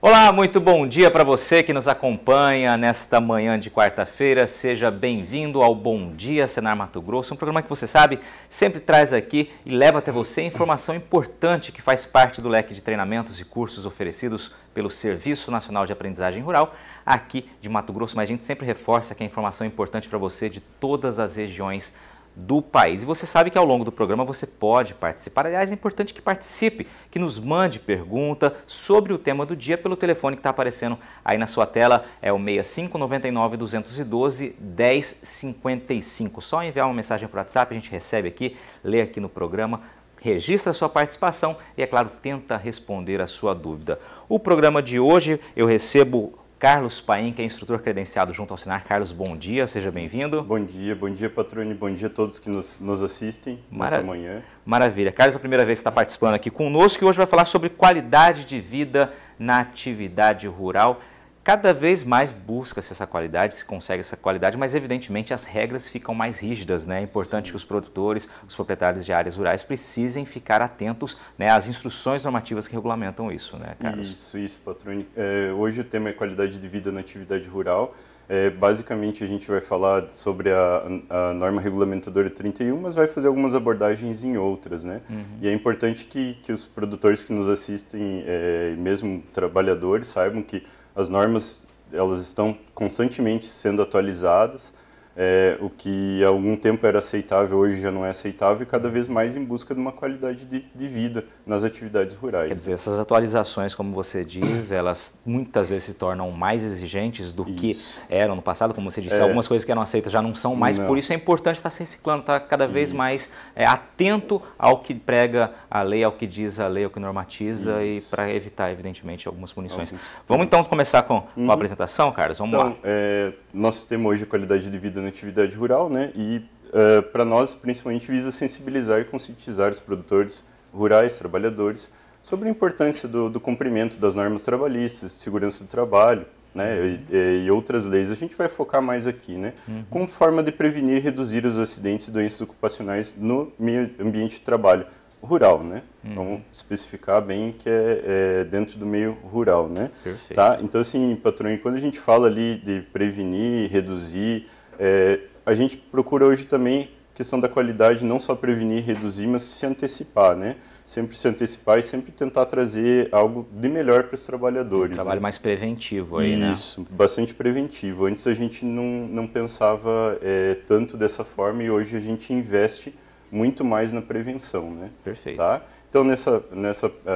Olá, muito bom dia para você que nos acompanha nesta manhã de quarta-feira. Seja bem-vindo ao Bom Dia Senar Mato Grosso, um programa que você sabe sempre traz aqui e leva até você informação importante que faz parte do leque de treinamentos e cursos oferecidos pelo Serviço Nacional de Aprendizagem Rural aqui de Mato Grosso, mas a gente sempre reforça que a informação é importante para você de todas as regiões do país. E você sabe que ao longo do programa você pode participar. Aliás, é importante que participe, que nos mande pergunta sobre o tema do dia pelo telefone que está aparecendo aí na sua tela. É o 6599-212-1055. Só enviar uma mensagem para o WhatsApp, a gente recebe aqui, lê aqui no programa, registra a sua participação e, é claro, tenta responder a sua dúvida. O programa de hoje eu recebo Carlos Paim, que é instrutor credenciado junto ao Senar. Carlos, bom dia, seja bem-vindo. Bom dia, Patrone, bom dia a todos que nos assistem nessa manhã. Maravilha. Carlos, é a primeira vez que está participando aqui conosco e hoje vai falar sobre qualidade de vida na atividade rural. Cada vez mais busca-se essa qualidade, se consegue essa qualidade, mas evidentemente as regras ficam mais rígidas, né? É importante que os produtores, os proprietários de áreas rurais precisem ficar atentos, né, às instruções normativas que regulamentam isso, né, Carlos? Isso, Patrone. Hoje o tema é qualidade de vida na atividade rural. Basicamente a gente vai falar sobre a norma regulamentadora 31, mas vai fazer algumas abordagens em outras, né? E é importante que os produtores que nos assistem, mesmo trabalhadores, saibam que as normas elas estão constantemente sendo atualizadas, o que há algum tempo era aceitável, hoje já não é aceitável, e cada vez mais em busca de uma qualidade de vida nas atividades rurais. Quer dizer, essas atualizações, como você diz, elas muitas vezes se tornam mais exigentes do que eram no passado, como você disse, algumas coisas que eram aceitas já não são mais, por isso é importante estar se reciclando, estar cada vez mais atento ao que prega a lei, ao que diz a lei, ao que normatiza e para evitar, evidentemente, algumas punições. Vamos então começar com a apresentação, Carlos? Vamos lá. Nosso tema hoje é qualidade de vida na atividade rural, né? E para nós, principalmente, visa sensibilizar e conscientizar os produtores rurais, trabalhadores, sobre a importância do cumprimento das normas trabalhistas, segurança do trabalho, né? E outras leis. A gente vai focar mais aqui, né? Como forma de prevenir e reduzir os acidentes e doenças ocupacionais no meio ambiente de trabalho rural, né? Vamos especificar bem que é dentro do meio rural, né? Perfeito. Tá? Então, assim, patrão, quando a gente fala ali de prevenir, reduzir, a gente procura hoje também questão da qualidade, não só prevenir, reduzir, mas se antecipar, né? Sempre se antecipar e sempre tentar trazer algo de melhor para os trabalhadores. Um trabalho mais preventivo aí, né? Isso, bastante preventivo. Antes a gente não pensava tanto dessa forma e hoje a gente investe muito mais na prevenção, né? Perfeito. Tá? Então, nessa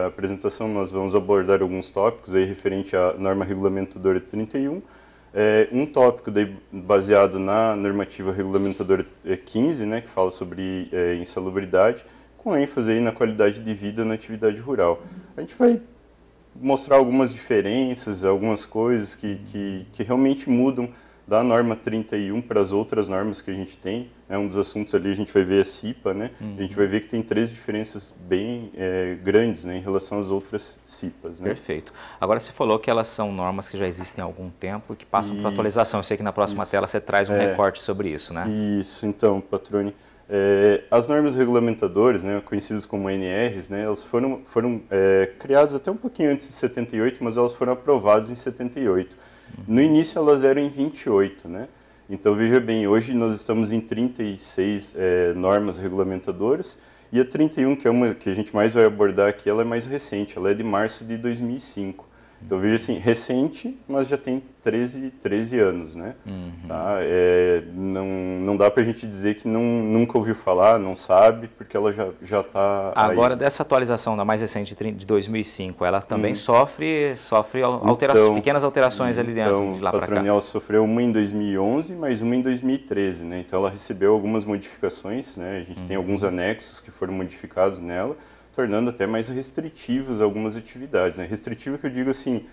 apresentação, nós vamos abordar alguns tópicos aí referente à norma regulamentadora 31, um tópico daí baseado na normativa regulamentadora 15, né, que fala sobre insalubridade, com ênfase aí na qualidade de vida na atividade rural. A gente vai mostrar algumas diferenças, algumas coisas que realmente mudam da norma 31 para as outras normas que a gente tem. Um dos assuntos ali a gente vai ver a CIPA, né? A gente vai ver que tem 3 diferenças bem grandes, né, em relação às outras CIPAs. Né? Perfeito. Agora você falou que elas são normas que já existem há algum tempo e que passam por atualização. Eu sei que na próxima tela você traz um recorte sobre isso, né? Isso, então, Patrone. As normas regulamentadoras, né, conhecidas como NRs, né, elas foram criadas até um pouquinho antes de 78, mas elas foram aprovadas em 78. No início elas eram em 28, né? Então veja bem, hoje nós estamos em 36 normas regulamentadoras e a 31, que é uma que a gente mais vai abordar aqui, ela é mais recente, ela é de março de 2005. Então veja assim, recente, mas já tem 13 anos, né? Tá? Não dá pra gente dizer que nunca ouviu falar, não sabe, porque ela já está Agora, dessa atualização da mais recente de 2005, ela também sofre pequenas alterações ali dentro, de lá para cá. Ela sofreu uma em 2011, mais uma em 2013, né? Então ela recebeu algumas modificações, né? A gente tem alguns anexos que foram modificados nela, tornando até mais restritivos algumas atividades, né? Restritivo que eu digo assim,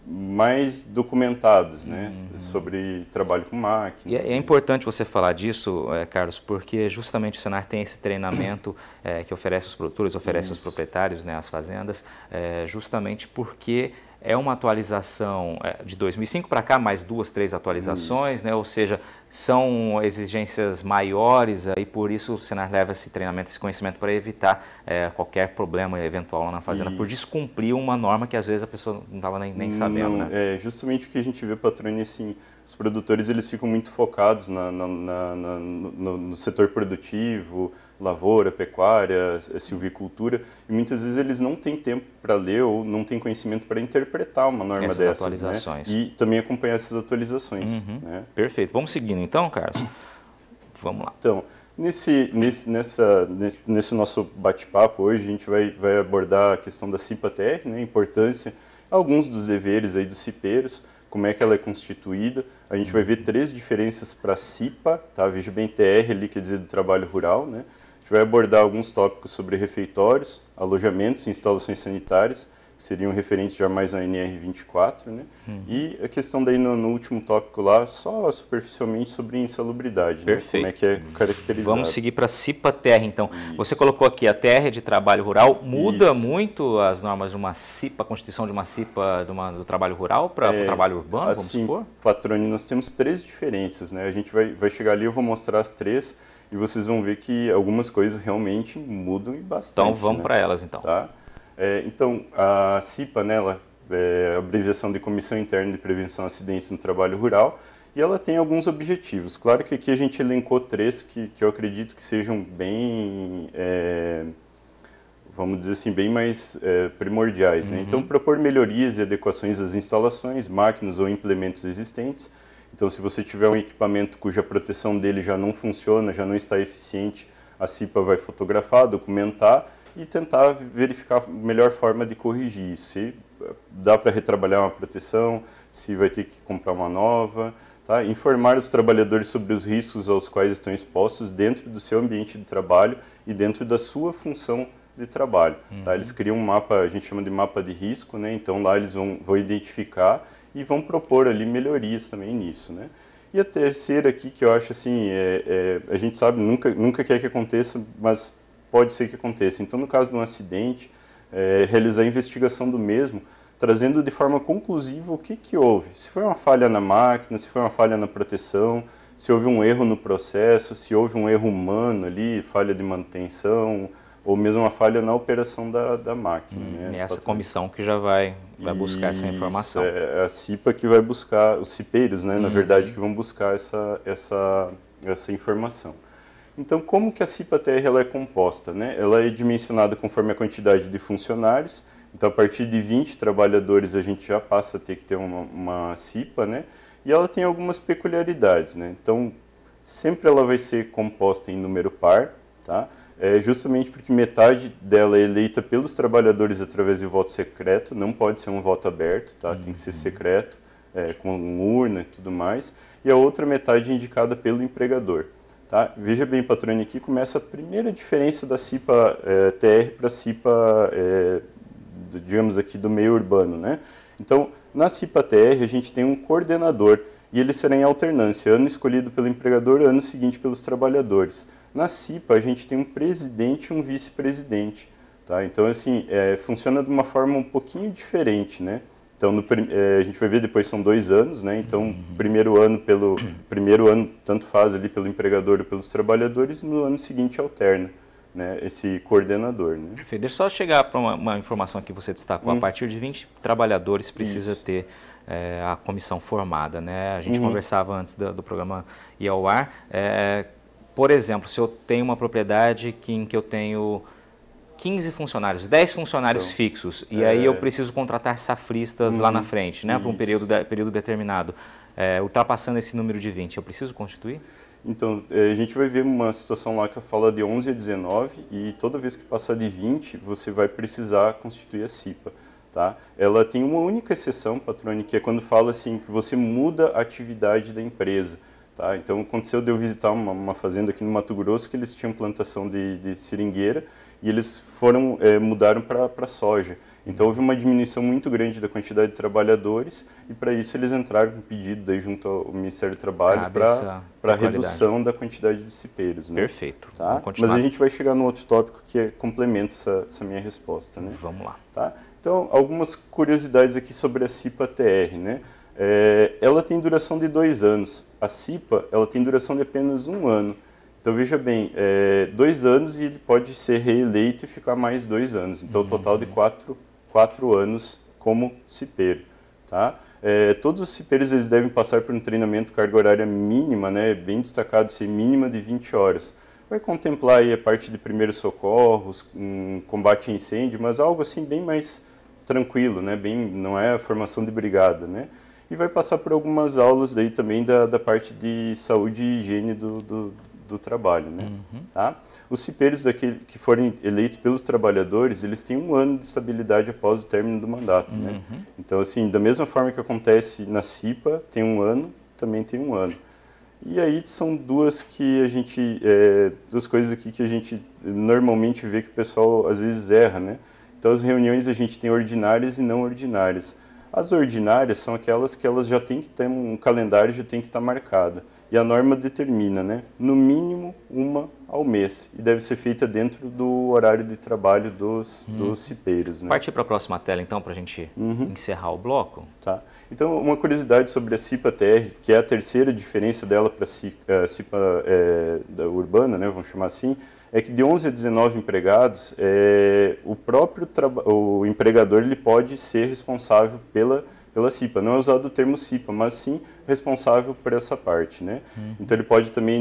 mais documentadas, né? Sobre trabalho com máquinas. E é importante você falar disso, Carlos, porque justamente o Senar tem esse treinamento que oferece aos produtores, oferece aos proprietários, né, às fazendas, justamente porque é uma atualização de 2005 para cá, mais 2, 3 atualizações, né? Ou seja, são exigências maiores e por isso o Senar leva esse treinamento, esse conhecimento para evitar qualquer problema eventual lá na fazenda, por descumprir uma norma que às vezes a pessoa não estava nem sabendo. Não, né? É justamente o que a gente vê, Patrone, assim, os produtores eles ficam muito focados no setor produtivo, lavoura, pecuária, silvicultura, e muitas vezes eles não têm tempo para ler ou não têm conhecimento para interpretar uma norma Essas dessas, atualizações. né? E também acompanhar essas atualizações. Né? Perfeito. Vamos seguindo então, Carlos? Vamos lá. Então, nesse nosso bate-papo hoje, a gente vai abordar a questão da CIPA-TR, né? A importância, alguns dos deveres aí dos cipeiros, como é que ela é constituída. A gente vai ver 3 diferenças para a CIPA, tá? Veja bem, TR ali quer dizer do trabalho rural, né? A gente vai abordar alguns tópicos sobre refeitórios, alojamentos e instalações sanitárias, que seriam referentes já mais à NR24, né? E a questão daí no último tópico lá, só superficialmente sobre insalubridade, né? Como é que é caracterizado. Vamos seguir para a CIPA-TR, então. Isso. Você colocou aqui a TR de trabalho rural, muda muito as normas de uma CIPA, a constituição de uma CIPA do trabalho rural para o trabalho urbano, vamos supor? Patrone, nós temos 3 diferenças, né? A gente vai chegar ali, eu vou mostrar as 3 e vocês vão ver que algumas coisas realmente mudam e bastante. Então vamos para elas, então. Tá? Então, a CIPA, né, ela é a abreviação de Comissão Interna de Prevenção a Acidentes no Trabalho Rural, e ela tem alguns objetivos. Claro que aqui a gente elencou 3 que eu acredito que sejam bem, vamos dizer assim, bem mais primordiais. Né? Então, propor melhorias e adequações às instalações, máquinas ou implementos existentes. Então, se você tiver um equipamento cuja proteção dele já não funciona, já não está eficiente, a CIPA vai fotografar, documentar e tentar verificar a melhor forma de corrigir. Se dá para retrabalhar uma proteção, se vai ter que comprar uma nova. Tá? Informar os trabalhadores sobre os riscos aos quais estão expostos dentro do seu ambiente de trabalho e dentro da sua função de trabalho. Tá? Eles criam um mapa, a gente chama de mapa de risco, né? Então lá eles vão identificar e vão propor ali melhorias também nisso. Né? E a terceira aqui, que eu acho assim, a gente sabe, nunca quer que aconteça, mas pode ser que aconteça. Então, no caso de um acidente, realizar a investigação do mesmo, trazendo de forma conclusiva o que houve. Se foi uma falha na máquina, se foi uma falha na proteção, se houve um erro no processo, se houve um erro humano ali, falha de manutenção, ou mesmo uma falha na operação da máquina. Né? E essa comissão que já vai buscar essa informação. É a CIPA que vai buscar, os cipeiros, né, na verdade, que vão buscar essa informação. Então, como que a CIPA-TR ela é composta? Né? Ela é dimensionada conforme a quantidade de funcionários. Então, a partir de 20 trabalhadores, a gente já passa a ter que ter uma CIPA, né? E ela tem algumas peculiaridades. Né? Então, sempre ela vai ser composta em número par, tá? Justamente porque metade dela é eleita pelos trabalhadores através de voto secreto, não pode ser um voto aberto, tá? Tem que ser secreto, com urna e tudo mais. E a outra metade é indicada pelo empregador. Tá? Veja bem, Patrone, aqui começa a primeira diferença da CIPA-TR para a CIPA, digamos aqui, do meio urbano. Né? Então, na CIPA-TR a gente tem um coordenador e ele será em alternância, ano escolhido pelo empregador, ano seguinte pelos trabalhadores. Na CIPA a gente tem um presidente e um vice-presidente. Tá? Então, assim, funciona de uma forma um pouquinho diferente, né? Então, a gente vai ver depois são 2 anos, né? Então, primeiro ano tanto faz ali pelo empregador ou pelos trabalhadores, e no ano seguinte alterna, né? Esse coordenador, né? Perfeito. Deixa eu só chegar para uma informação que você destacou. A partir de 20 trabalhadores precisa ter a comissão formada, né? A gente conversava antes do programa ir ao ar. Por exemplo, se eu tenho uma propriedade em que eu tenho 15 funcionários, 10 funcionários fixos, e aí eu preciso contratar safristas lá na frente, né, para um período determinado, ultrapassando esse número de 20, eu preciso constituir? Então, a gente vai ver uma situação lá que fala de 11 a 19, e toda vez que passar de 20, você vai precisar constituir a CIPA. Tá? Ela tem uma única exceção, Patrone, que é quando fala assim, que você muda a atividade da empresa. Tá? Então aconteceu de eu visitar uma fazenda aqui no Mato Grosso que eles tinham plantação de seringueira e eles mudaram para soja. Então houve uma diminuição muito grande da quantidade de trabalhadores e para isso eles entraram com um pedido daí junto ao Ministério do Trabalho para redução da quantidade de cipeiros. Né? Perfeito. Tá? Mas a gente vai chegar no outro tópico que complementa essa minha resposta. Né? Vamos lá. Tá? Então, algumas curiosidades aqui sobre a CIPA-TR. Né? Ela tem duração de 2 anos. A CIPA ela tem duração de apenas 1 ano. Então, veja bem, 2 anos e ele pode ser reeleito e ficar mais 2 anos. Então, total de 4 anos como cipeiro. Tá? Todos os cipeiros eles devem passar por um treinamento carga horária mínima, né, bem destacado, ser mínima de 20 horas. Vai contemplar aí a parte de primeiros socorros, combate a incêndio, mas algo assim bem mais tranquilo, né, não é a formação de brigada, né? E vai passar por algumas aulas daí também da parte de saúde e higiene do trabalho, né? Tá? Os cipeiros que forem eleitos pelos trabalhadores, eles têm 1 ano de estabilidade após o término do mandato, né? Então, assim, da mesma forma que acontece na CIPA, tem 1 ano, também tem 1 ano. E aí são duas coisas aqui que a gente normalmente vê que o pessoal às vezes erra, né? Então, as reuniões a gente tem ordinárias e não ordinárias. As ordinárias são aquelas que elas já têm que ter um calendário, já tem que estar marcada. E a norma determina, né, no mínimo 1 ao mês. E deve ser feita dentro do horário de trabalho dos cipeiros. Né? Partir para a próxima tela, então, para a gente encerrar o bloco. Tá. Então, uma curiosidade sobre a CIPA-TR, que é a terceira diferença dela para a CIPA da urbana, né, vamos chamar assim, é que de 11 a 19 empregados, o empregador ele pode ser responsável pela CIPA. Não é usado o termo CIPA, mas sim responsável por essa parte. Né? Então ele pode também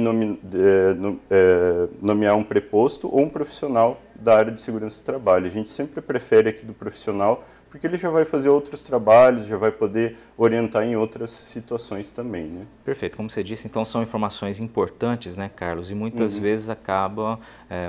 nomear um preposto ou um profissional da área de segurança do trabalho. A gente sempre prefere aqui do profissional, porque ele já vai fazer outros trabalhos, já vai poder orientar em outras situações também, né? Perfeito. Como você disse, então são informações importantes, né, Carlos? E muitas vezes acaba,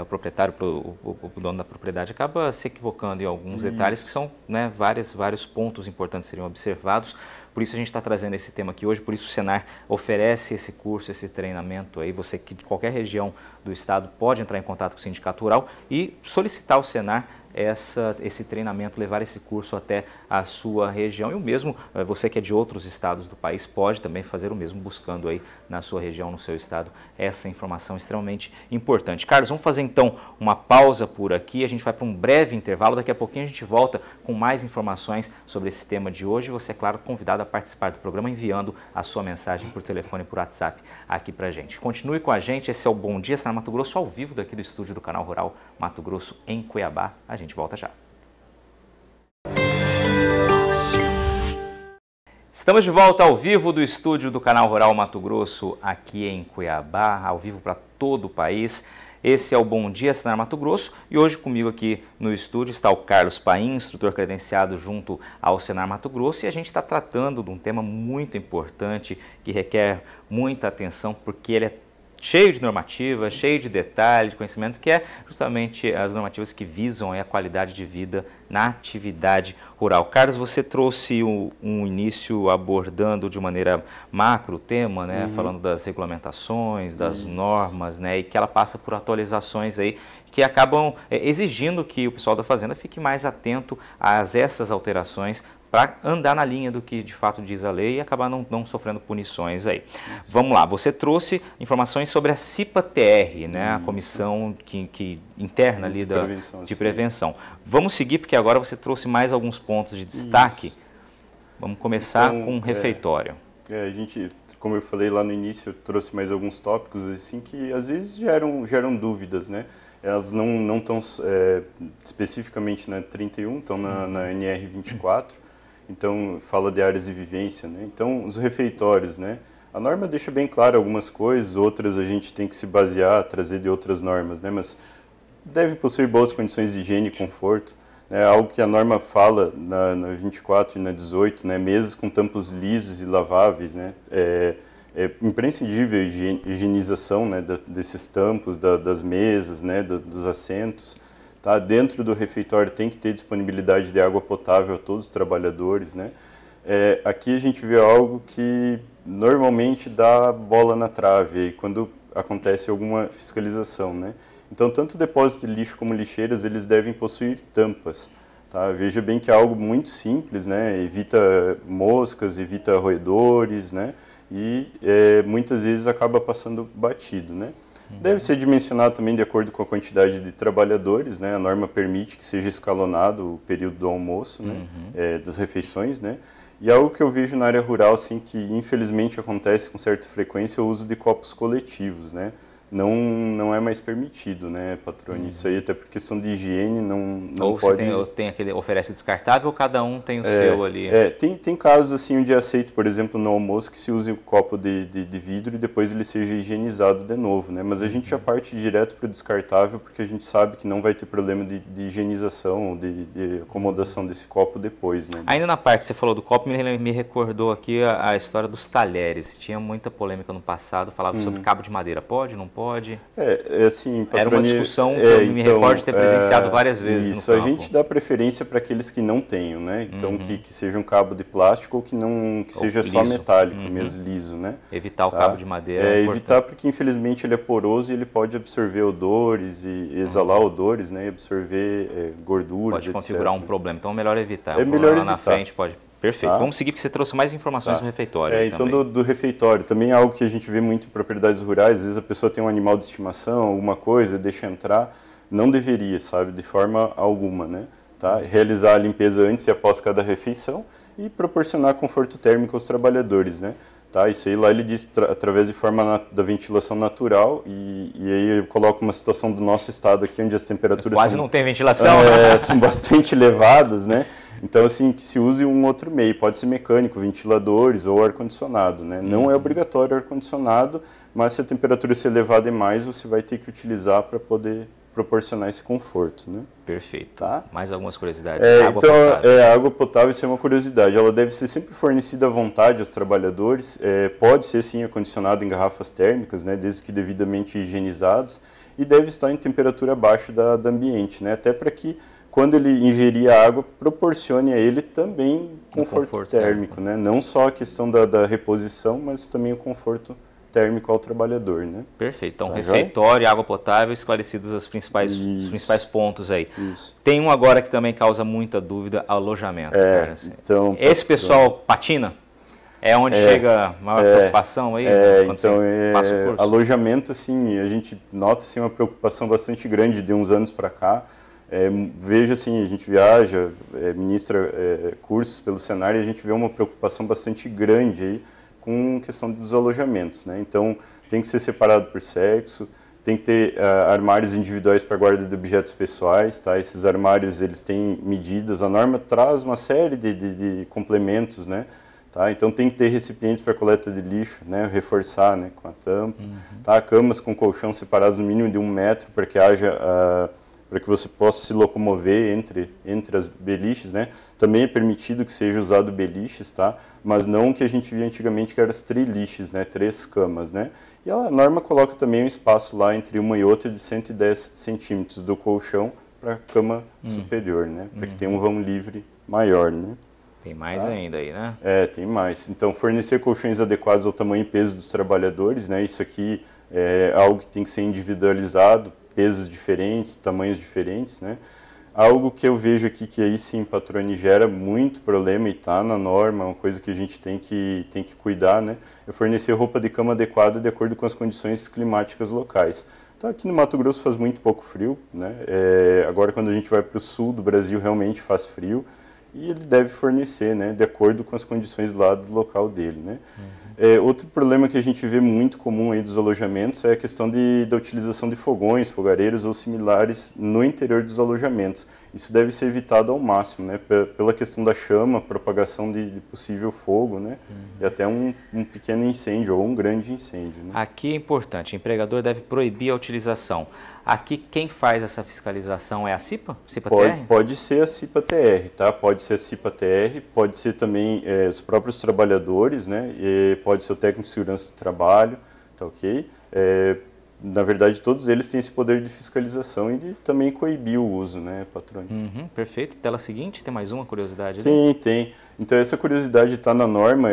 o proprietário, o dono da propriedade acaba se equivocando em alguns detalhes que são, né, vários pontos importantes seriam observados. Por isso a gente está trazendo esse tema aqui hoje, por isso o Senar oferece esse curso, esse treinamento aí. Você que de qualquer região do estado pode entrar em contato com o Sindicato Rural e solicitar ao Senar esse treinamento, levar esse curso até a sua região. E o mesmo, você que é de outros estados do país, pode também fazer o mesmo, buscando aí na sua região, no seu estado, essa informação extremamente importante. Carlos, vamos fazer então uma pausa por aqui, a gente vai para um breve intervalo, daqui a pouquinho a gente volta com mais informações sobre esse tema de hoje. Você é, claro, convidado a participar do programa enviando a sua mensagem por telefone e por WhatsApp aqui pra gente. Continue com a gente, esse é o Bom Dia Senar Mato Grosso, ao vivo daqui do estúdio do Canal Rural Mato Grosso, em Cuiabá. A gente volta já. Estamos de volta ao vivo do estúdio do Canal Rural Mato Grosso, aqui em Cuiabá, ao vivo para todo o país. Esse é o Bom Dia Senar Mato Grosso e hoje comigo aqui no estúdio está o Carlos Paim, instrutor credenciado junto ao Senar Mato Grosso, e a gente está tratando de um tema muito importante que requer muita atenção porque ele é cheio de normativa, cheio de detalhe, de conhecimento, que é justamente as normativas que visam a qualidade de vida na atividade rural. Carlos, você trouxe um início abordando de maneira macro o tema, né, falando das regulamentações, das normas, né, e que ela passa por atualizações aí que acabam exigindo que o pessoal da fazenda fique mais atento a essas alterações para andar na linha do que de fato diz a lei e acabar não sofrendo punições aí. Vamos lá, você trouxe informações sobre a CIPA-TR, né, a comissão que interna ali de prevenção. Vamos seguir, porque agora você trouxe mais alguns pontos de destaque. Vamos começar com o refeitório. A gente, como eu falei lá no início, eu trouxe mais alguns tópicos assim que às vezes geram dúvidas, né? Elas não estão especificamente na 31, estão na NR 24. Então, fala de áreas de vivência, né? Então, os refeitórios, né? A norma deixa bem claro algumas coisas, outras a gente tem que se basear, trazer de outras normas, né? Mas deve possuir boas condições de higiene e conforto, né? Algo que a norma fala na 24 e na 18, né? Mesas com tampos lisos e laváveis, né? É imprescindível a higienização, né? Desses tampos, das mesas, né? Dos assentos. Tá? Dentro do refeitório tem que ter disponibilidade de água potável a todos os trabalhadores, né? Aqui a gente vê algo que normalmente dá bola na trave aí, quando acontece alguma fiscalização, né? Então, tanto depósito de lixo como lixeiras, eles devem possuir tampas. Tá? Veja bem que é algo muito simples, né? Evita moscas, evita roedores, né? E muitas vezes acaba passando batido, né? Deve ser dimensionado também de acordo com a quantidade de trabalhadores, né? A norma permite que seja escalonado o período do almoço, né? Das refeições, né? E algo que eu vejo na área rural, assim, que infelizmente acontece com certa frequência, é o uso de copos coletivos, né? Não é mais permitido, né, Patrone? Isso aí até por questão de higiene não ou pode... Ou tem aquele, oferece o descartável ou cada um tem o seu ali? Tem casos assim onde é aceito, por exemplo, no almoço que se use o copo de vidro e depois ele seja higienizado de novo, né? Mas a gente já parte direto para o descartável porque a gente sabe que não vai ter problema de higienização, de acomodação desse copo depois, né? Ainda na parte que você falou do copo, me recordou aqui a história dos talheres. Tinha muita polêmica no passado, falava sobre cabo de madeira. Pode, não pode? Assim, Patrone, era uma discussão que eu me recordo de ter presenciado várias vezes isso, no campo. A gente dá preferência para aqueles que não tenham, né? Então, que seja um cabo de plástico ou que seja liso. só metálico, mesmo liso, né? Evitar o cabo de madeira evitar porque, infelizmente, ele é poroso e ele pode absorver odores e exalar odores, né? E absorver gorduras, pode configurar um problema, então é melhor evitar. É melhor evitar. Na frente pode... Perfeito. Tá. Vamos seguir porque você trouxe mais informações do refeitório. Então, do refeitório, também é algo que a gente vê muito em propriedades rurais. Às vezes a pessoa tem um animal de estimação, alguma coisa, deixa entrar. Não deveria, sabe? De forma alguma, né? Tá? Realizar a limpeza antes e após cada refeição e proporcionar conforto térmico aos trabalhadores, né? Tá? Isso aí lá ele diz através de forma da ventilação natural e aí eu coloco uma situação do nosso estado aqui onde as temperaturas quase não tem ventilação, são bastante elevadas, né? Então, assim, que se use um outro meio, pode ser mecânico, ventiladores ou ar-condicionado, né? Não é obrigatório ar-condicionado, mas se a temperatura se elevar demais, você vai ter que utilizar para poder proporcionar esse conforto, né? Perfeito. Tá? Mais algumas curiosidades? Água potável. A água potável, isso é uma curiosidade. Ela deve ser sempre fornecida à vontade aos trabalhadores. Pode ser, sim, acondicionada em garrafas térmicas, né? Desde que devidamente higienizadas. E deve estar em temperatura abaixo da ambiente, né? Até para que, quando ele ingerir a água, proporcione a ele também conforto térmico, né? Não só a questão da reposição, mas também o conforto térmico ao trabalhador, né? Perfeito. Então, refeitório, água potável, esclarecidos os principais pontos aí. Isso. Tem um agora que também causa muita dúvida, alojamento. Então, esse pessoal patina? É onde chega a maior preocupação aí? Quando então, você passa o curso? Alojamento, assim, a gente nota assim, uma preocupação bastante grande de uns anos para cá. Veja assim, a gente viaja, ministra cursos pelo Senar e a gente vê uma preocupação bastante grande aí com questão dos alojamentos, né? Então, tem que ser separado por sexo, tem que ter armários individuais para guarda de objetos pessoais, tá? Esses armários, eles têm medidas, a norma traz uma série de complementos, né? Tá? Então, tem que ter recipientes para coleta de lixo, né? Reforçar, né? Com a tampa, tá? Camas com colchão separados no mínimo de 1 metro para que haja... para que você possa se locomover entre as beliches, né? Também é permitido que seja usado beliches, tá? Mas não o que a gente via antigamente, que eram as triliches, né? 3 camas, né? E a norma coloca também um espaço lá entre uma e outra de 110 centímetros do colchão para a cama superior, né? Para que tenha um vão livre maior, né? Tem mais ainda aí, né? Tem mais. Então, fornecer colchões adequados ao tamanho e peso dos trabalhadores, né? Isso aqui é algo que tem que ser individualizado, pesos diferentes, tamanhos diferentes, né? Algo que eu vejo aqui que aí sim, Patrone, gera muito problema e está na norma, uma coisa que a gente tem que cuidar, né? É fornecer roupa de cama adequada de acordo com as condições climáticas locais. Então aqui no Mato Grosso faz muito pouco frio, né? Agora quando a gente vai para o sul do Brasil realmente faz frio e ele deve fornecer, né? De acordo com as condições lá do local dele, né? Outro problema que a gente vê muito comum aí dos alojamentos é a questão da utilização de fogões, fogareiros ou similares no interior dos alojamentos. Isso deve ser evitado ao máximo, né? Pela questão da chama, propagação de possível fogo, né? E até um pequeno incêndio ou um grande incêndio, né? Aqui é importante, o empregador deve proibir a utilização. Aqui quem faz essa fiscalização é a CIPA? CIPA-TR? Pode ser a CIPA-TR, tá? Pode ser a CIPA-TR, pode ser também os próprios trabalhadores, né? Pode ser o técnico de segurança do trabalho, tá ok? na verdade, todos eles têm esse poder de fiscalização e de também coibir o uso, né, Patrônio? Perfeito. Tela seguinte, tem mais uma curiosidade ali? Tem. Então, essa curiosidade está na norma,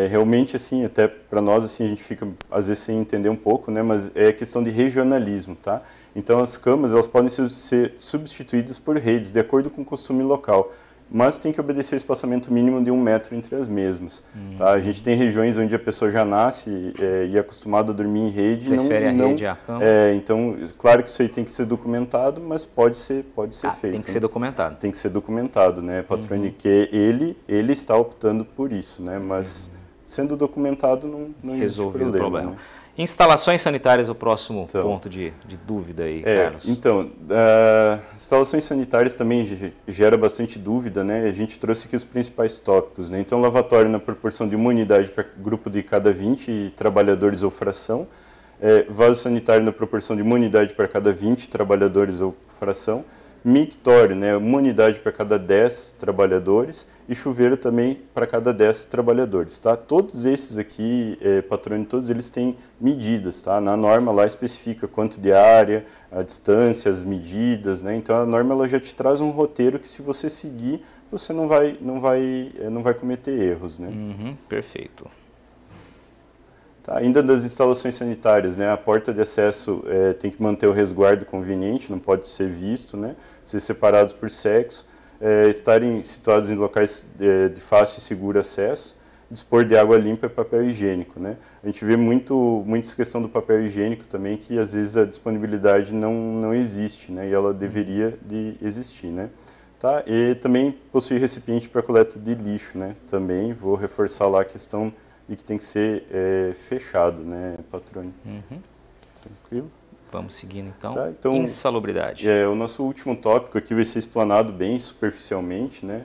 realmente, assim, até para nós, assim, a gente fica, às vezes, sem entender um pouco, né, mas é questão de regionalismo, tá? Então, as camas, elas podem ser substituídas por redes, de acordo com o costume local, mas tem que obedecer o espaçamento mínimo de 1 metro entre as mesmas, tá? A gente tem regiões onde a pessoa já nasce e é acostumada a dormir em rede. Prefere a rede à cama. Então, claro que isso aí tem que ser documentado, mas pode ser feito. Tem que ser documentado. Tem que ser documentado, né, Patrônio? Que ele está optando por isso, né? Mas sendo documentado não existe problema. Né? Instalações sanitárias, o próximo ponto de dúvida aí, Carlos. Então, instalações sanitárias também gera bastante dúvida, né? A gente trouxe aqui os principais tópicos, né? Então, lavatório na proporção de 1 unidade para grupo de cada 20 trabalhadores ou fração, vaso sanitário na proporção de 1 unidade para cada 20 trabalhadores ou fração, mictório, né, 1 unidade para cada 10 trabalhadores e chuveiro também para cada 10 trabalhadores, tá? Todos esses aqui, Patrônio, todos eles têm medidas, tá? Na norma lá especifica quanto de área, a distância, as medidas, né? Então a norma ela já te traz um roteiro que se você seguir, você não vai cometer erros, né? Perfeito. Tá, ainda das instalações sanitárias, né, a porta de acesso tem que manter o resguardo conveniente, não pode ser visto, né, ser separados por sexo, estarem situados em locais de fácil e seguro acesso, dispor de água limpa e papel higiênico. Né. A gente vê muito essa questão do papel higiênico também, que às vezes a disponibilidade não existe, né, e ela deveria de existir. Né. Tá, e também possui recipiente para coleta de lixo, né, também vou reforçar lá a questão e que tem que ser fechado, né, Patrônio? Tranquilo? Vamos seguindo, então. Tá, então, insalubridade. O nosso último tópico aqui vai ser explanado bem superficialmente, né?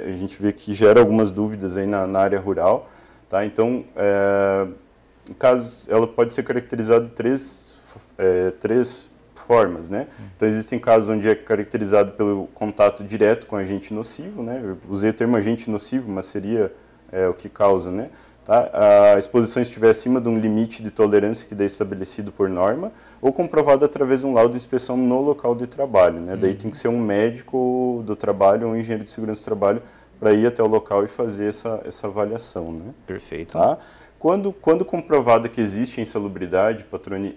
A gente vê que gera algumas dúvidas aí na área rural, tá? Então, no caso, ela pode ser caracterizada de três formas, né? Então, existem casos onde é caracterizado pelo contato direto com agente nocivo, né? Eu usei o termo agente nocivo, mas seria o que causa, né? Tá? A exposição estiver acima de um limite de tolerância que é estabelecido por norma ou comprovado através de um laudo de inspeção no local de trabalho. Né? Daí tem que ser um médico do trabalho ou um engenheiro de segurança do trabalho para ir até o local e fazer essa avaliação. Né? Perfeito. Tá? Quando comprovada que existe insalubridade, Patrônio,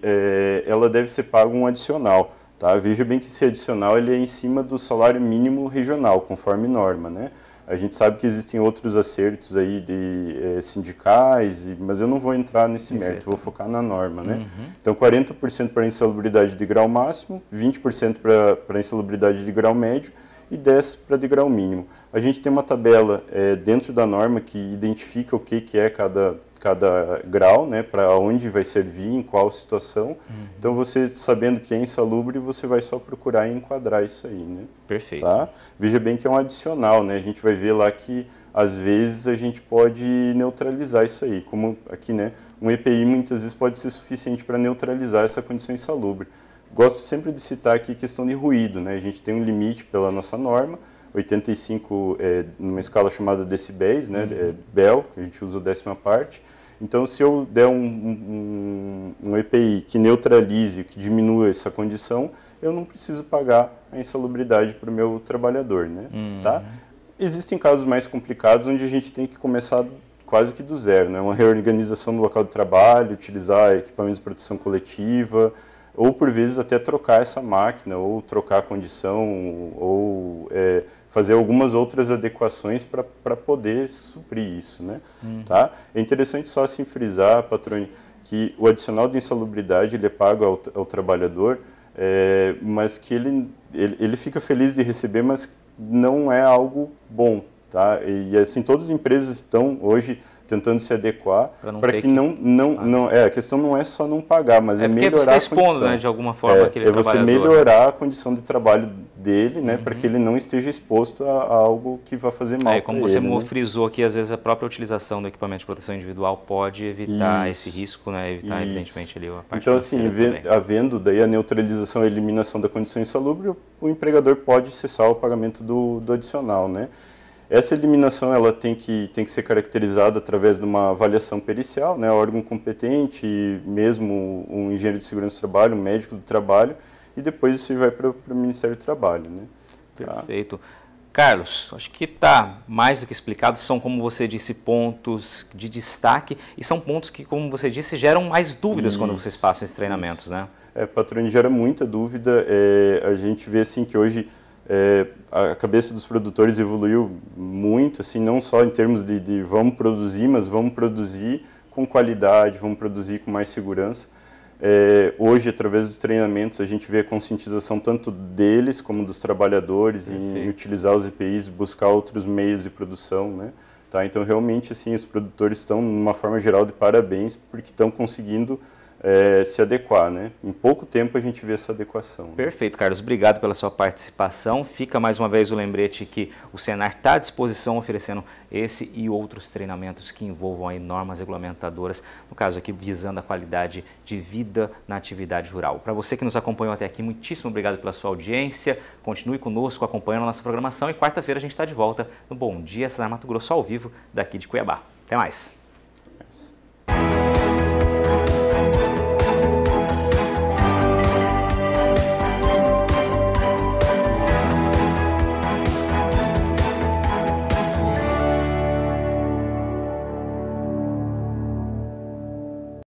ela deve ser pago um adicional. Tá? Veja bem que esse adicional ele é em cima do salário mínimo regional, conforme norma. Né? A gente sabe que existem outros acertos aí de sindicais, mas eu não vou entrar nesse mérito, vou focar na norma, né? Então, 40% para insalubridade de grau máximo, 20% para insalubridade de grau médio e 10% para de grau mínimo. A gente tem uma tabela dentro da norma que identifica o que é cada grau, né, para onde vai servir, em qual situação. Então, você sabendo que é insalubre, você vai só procurar enquadrar isso aí, né? Perfeito. Tá? Veja bem que é um adicional, né? A gente vai ver lá que, às vezes, a gente pode neutralizar isso aí. Como aqui, né, um EPI muitas vezes pode ser suficiente para neutralizar essa condição insalubre. Gosto sempre de citar aqui a questão de ruído, né? A gente tem um limite pela nossa norma, 85 numa escala chamada decibéis, né, Bell, que a gente usa a 10ª parte. Então, se eu der um EPI que neutralize, que diminua essa condição, eu não preciso pagar a insalubridade para o meu trabalhador. Né, tá? Existem casos mais complicados onde a gente tem que começar quase que do zero, né? Uma reorganização do local de trabalho, utilizar equipamentos de proteção coletiva, ou por vezes até trocar essa máquina, ou trocar a condição, ou fazer algumas outras adequações para poder suprir isso, né? Tá? É interessante só assim frisar, Patrônio, que o adicional de insalubridade ele é pago ao trabalhador, mas que ele fica feliz de receber, mas não é algo bom, tá? E assim, todas as empresas estão hoje tentando se adequar para que a questão não é só não pagar, mas é melhorar a condição. Você está expondo, né, de alguma forma aquele trabalhador. É você melhorar a condição de trabalho dele, né, para que ele não esteja exposto a algo que vai fazer mal. Como você frisou aqui, às vezes a própria utilização do equipamento de proteção individual pode evitar esse risco, né, evitar evidentemente ali a parte. Então assim, havendo daí a neutralização, a eliminação da condição insalubre, o empregador pode cessar o pagamento do adicional, né. Essa eliminação ela tem que ser caracterizada através de uma avaliação pericial, né, órgão competente, mesmo um engenheiro de segurança do trabalho, um médico do trabalho, e depois isso vai para o Ministério do Trabalho. Né? Perfeito. Carlos, acho que está mais do que explicado, são, como você disse, pontos de destaque e são pontos que, como você disse, geram mais dúvidas quando vocês passam esses treinamentos, né? Patrone, gera muita dúvida, a gente vê assim que hoje a cabeça dos produtores evoluiu muito, assim, não só em termos de vamos produzir, mas vamos produzir com qualidade, vamos produzir com mais segurança. Hoje, através dos treinamentos, a gente vê a conscientização tanto deles como dos trabalhadores em utilizar os EPIs, buscar outros meios de produção, né? Tá? Então, realmente, assim, os produtores estão, de uma forma geral, de parabéns, porque estão conseguindo se adequar, né? Em pouco tempo a gente vê essa adequação. Perfeito, Carlos. Obrigado pela sua participação. Fica mais uma vez o lembrete que o Senar está à disposição oferecendo esse e outros treinamentos que envolvam aí normas regulamentadoras, no caso aqui visando a qualidade de vida na atividade rural. Para você que nos acompanhou até aqui, muitíssimo obrigado pela sua audiência. Continue conosco acompanhando a nossa programação e quarta-feira a gente está de volta no Bom Dia Senar Mato Grosso ao vivo daqui de Cuiabá. Até mais!